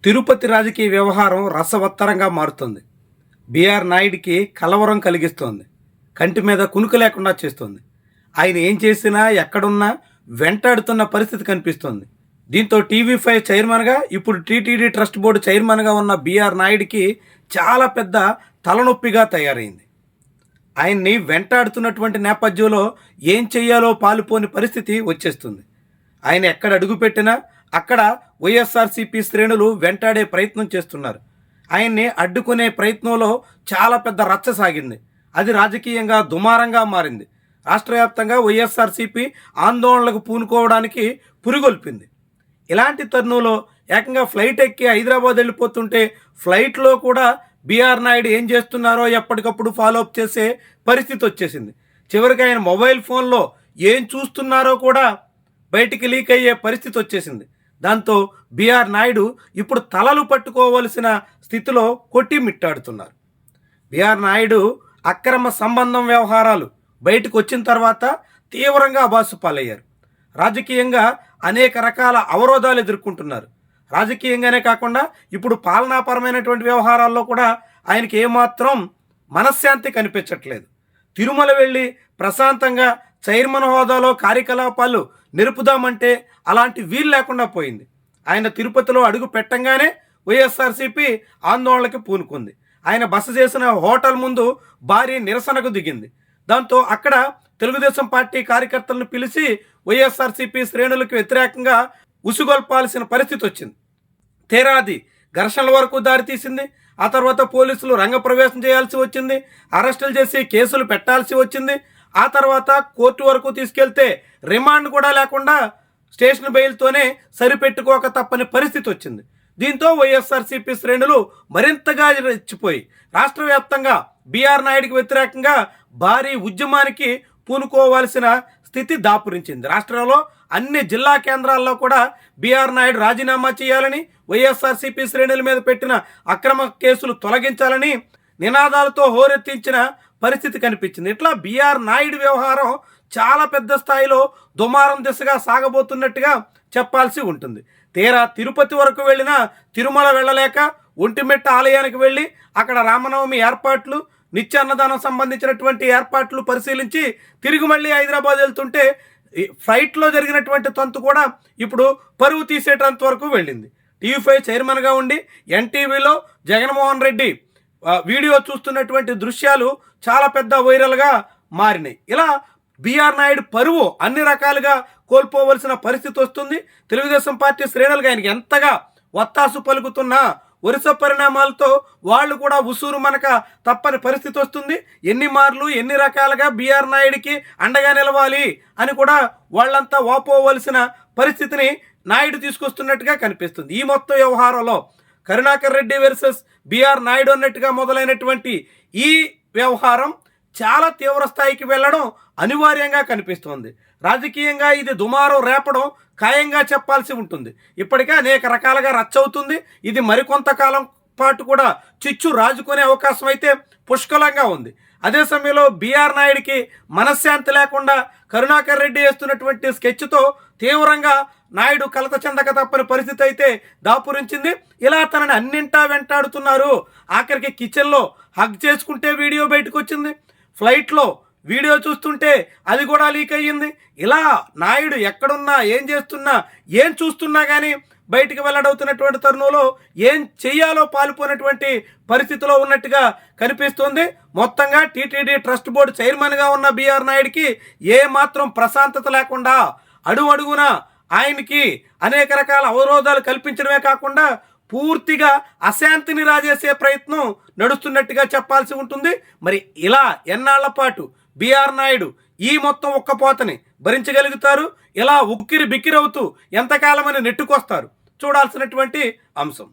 తిరుపతి రాజకీయ వ్యవహారం రసవత్తరంగా మారుతుంది. బీఆర్ నాయుడికి కలవరం కలిగిస్తోంది. కంటి మీద కునుకు లేకుండా చేస్తోంది. ఆయన ఏం చేసినా ఎక్కడున్నా వెంటాడుతున్న పరిస్థితి కనిపిస్తోంది. దీంతో టీవీ5 చైర్మన్గా, ఇప్పుడు టీటీడీ ట్రస్ట్ బోర్డు చైర్మన్గా ఉన్న బీఆర్ నాయుడికి చాలా పెద్ద తలనొప్పిగా తయారైంది. ఆయన్ని వెంటాడుతున్నటువంటి నేపథ్యంలో ఏం చెయ్యాలో పాలుపోని పరిస్థితి వచ్చేస్తుంది. ఆయన ఎక్కడ అడుగుపెట్టినా అక్కడ వైఎస్ఆర్సీపీ శ్రేణులు వెంటాడే ప్రయత్నం చేస్తున్నారు. ఆయన్ని అడ్డుకునే ప్రయత్నంలో చాలా పెద్ద రచ్చ సాగింది. అది రాజకీయంగా దుమారంగా మారింది. రాష్ట్ర వ్యాప్తంగా వైఎస్ఆర్సీపీ ఆందోళనలకు పూనుకోవడానికి పురిగొల్పింది. ఇలాంటి తరుణంలో ఏకంగా ఫ్లైట్ ఎక్కి హైదరాబాద్ వెళ్ళిపోతుంటే ఫ్లైట్లో కూడా బీఆర్ నాయుడు ఏం చేస్తున్నారో ఎప్పటికప్పుడు ఫాలోఅప్ చేసే పరిస్థితి వచ్చేసింది. చివరికి ఆయన మొబైల్ ఫోన్లో ఏం చూస్తున్నారో కూడా బయటికి లీక్ అయ్యే పరిస్థితి వచ్చేసింది. దాంతో బీఆర్ నాయుడు ఇప్పుడు తలలు పట్టుకోవలసిన స్థితిలో కొట్టిమిట్టాడుతున్నారు. బీఆర్ నాయుడు అక్రమ సంబంధం వ్యవహారాలు బయటకు వచ్చిన తర్వాత తీవ్రంగా అబాసు పాలయ్యారు. రాజకీయంగా అనేక రకాల అవరోధాలు ఎదుర్కొంటున్నారు. రాజకీయంగానే కాకుండా ఇప్పుడు పాలనాపరమైనటువంటి వ్యవహారాల్లో కూడా ఆయనకి ఏమాత్రం మనశ్శాంతి కనిపించట్లేదు. తిరుమల వెళ్ళి ప్రశాంతంగా చైర్మన్ హోదాలో కార్యకలాపాలు నిరుపుదామంటే అలాంటి వీలు లేకుండా పోయింది. ఆయన తిరుపతిలో అడుగు పెట్టంగానే వైఎస్ఆర్సీపీ ఆందోళనకి పూనుకుంది. ఆయన బస చేసిన హోటల్ ముందు భారీ నిరసనకు దిగింది. దాంతో అక్కడ తెలుగుదేశం పార్టీ కార్యకర్తలను పిలిచి వైఎస్ఆర్సీపీ శ్రేణులకు వ్యతిరేకంగా ఉసుగొల్పాల్సిన పరిస్థితి వచ్చింది. తీరాది ఘర్షణల వరకు దారితీసింది. ఆ తర్వాత పోలీసులు రంగప్రవేశం చేయాల్సి వచ్చింది. అరెస్టులు చేసి కేసులు పెట్టాల్సి వచ్చింది. ఆ తర్వాత కోర్టు వరకు తీసుకెళ్తే రిమాండ్ కూడా లేకుండా స్టేషన్ బెయిల్తోనే సరిపెట్టుకోక తప్పని పరిస్థితి వచ్చింది. దీంతో వైఎస్ఆర్సీపీ శ్రేణులు మరింతగా రెచ్చిపోయి రాష్ట్ర వ్యాప్తంగా బీఆర్ నాయుడికి వ్యతిరేకంగా భారీ ఉద్యమానికి పూనుకోవాల్సిన స్థితి దాపురించింది. రాష్ట్రంలో అన్ని జిల్లా కేంద్రాల్లో కూడా బీఆర్ నాయుడు రాజీనామా చేయాలని, వైఎస్ఆర్సీపీ శ్రేణుల మీద పెట్టిన అక్రమ కేసులు తొలగించాలని నినాదాలతో హోరెత్తించిన పరిస్థితి కనిపించింది. ఇట్లా బీఆర్ నాయుడు వ్యవహారం చాలా పెద్ద స్థాయిలో దుమారం దిశగా సాగబోతున్నట్టుగా చెప్పాల్సి ఉంటుంది. తీరా తిరుపతి వరకు వెళ్ళినా తిరుమల వెళ్ళలేక ఒంటిమిట్ట ఆలయానికి వెళ్ళి అక్కడ రామనవమి ఏర్పాట్లు, నిత్యాన్నదానం సంబంధించినటువంటి ఏర్పాట్లు పరిశీలించి తిరిగి మళ్ళీ హైదరాబాద్ వెళ్తుంటే ఫ్లైట్లో జరిగినటువంటి తంతు కూడా ఇప్పుడు పరువు తీసేటంత వరకు వెళ్ళింది. టీవీ5 చైర్మన్గా ఉండి ఎన్టీవీలో జగన్మోహన్ రెడ్డి వీడియో చూస్తున్నటువంటి దృశ్యాలు చాలా పెద్ద వైరల్గా మారినాయి. ఇలా బీఆర్ నాయుడు పరువు అన్ని రకాలుగా కోల్పోవలసిన పరిస్థితి వస్తుంది. తెలుగుదేశం పార్టీ శ్రేణులుగా ఆయనకి ఎంతగా వత్తాసు పలుకుతున్నా వరుస పరిణామాలతో వాళ్ళు కూడా ఉసూరు మనక తప్పని పరిస్థితి వస్తుంది. ఎన్ని మార్లు ఎన్ని రకాలుగా బీఆర్ నాయుడికి అండగా నిలవాలి అని కూడా వాళ్ళంతా వాపోవలసిన పరిస్థితిని నాయుడు తీసుకొస్తున్నట్టుగా కనిపిస్తుంది. ఈ మొత్తం వ్యవహారంలో కరుణాకర్ రెడ్డి వర్సెస్ బీఆర్ నాయుడు అన్నట్టుగా మొదలైనటువంటి ఈ వ్యవహారం చాలా తీవ్ర స్థాయికి వెళ్ళడం అనివార్యంగా కనిపిస్తోంది. రాజకీయంగా ఇది దుమారం రేపడం ఖాయంగా చెప్పాల్సి ఉంటుంది. ఇప్పటికే అనేక రకాలుగా రచ్చవుతుంది. ఇది మరికొంతకాలం పాటు కూడా చిచ్చు రాజుకునే అవకాశం అయితే పుష్కలంగా ఉంది. అదే సమయంలో బీఆర్ నాయుడికి మనశ్శాంతి లేకుండా కరుణాకర్ రెడ్డి వేస్తున్నటువంటి స్కెచ్తో తీవ్రంగా నాయుడు కలత చెందక తప్పని పరిస్థితి అయితే దాపురించింది. ఇలా తనని అన్నింటా వెంటాడుతున్నారు. ఆఖరికి కిచెన్లో హగ్ చేసుకుంటే వీడియో బయటకు వచ్చింది. ఫ్లైట్లో వీడియో చూస్తుంటే అది కూడా లీక్ అయ్యింది. ఇలా నాయుడు ఎక్కడున్నా, ఏం చేస్తున్నా, ఏం చూస్తున్నా కానీ బయటికి వెల్లడవుతున్నటువంటి తరుణంలో ఏం చెయ్యాలో పాల్పోయినటువంటి పరిస్థితిలో ఉన్నట్టుగా కనిపిస్తుంది. మొత్తంగా టీటీడీ ట్రస్ట్ బోర్డు చైర్మన్గా ఉన్న బీఆర్ నాయుడికి ఏ మాత్రం ప్రశాంతత లేకుండా అడుగడుగునా ఆయనకి అనేక రకాల అవరోధాలు కల్పించడమే కాకుండా పూర్తిగా అశాంతిని రాజేసే ప్రయత్నం నడుస్తున్నట్టుగా చెప్పాల్సి ఉంటుంది. మరి ఇలా ఎన్నాళ్ల పాటు బీఆర్ నాయుడు ఈ మొత్తం ఉక్కపోతని భరించగలుగుతారు? ఇలా ఉక్కిరి బిక్కిరవుతూ ఎంతకాలమని నెట్టుకొస్తారు? చూడాల్సినటువంటి అంశం.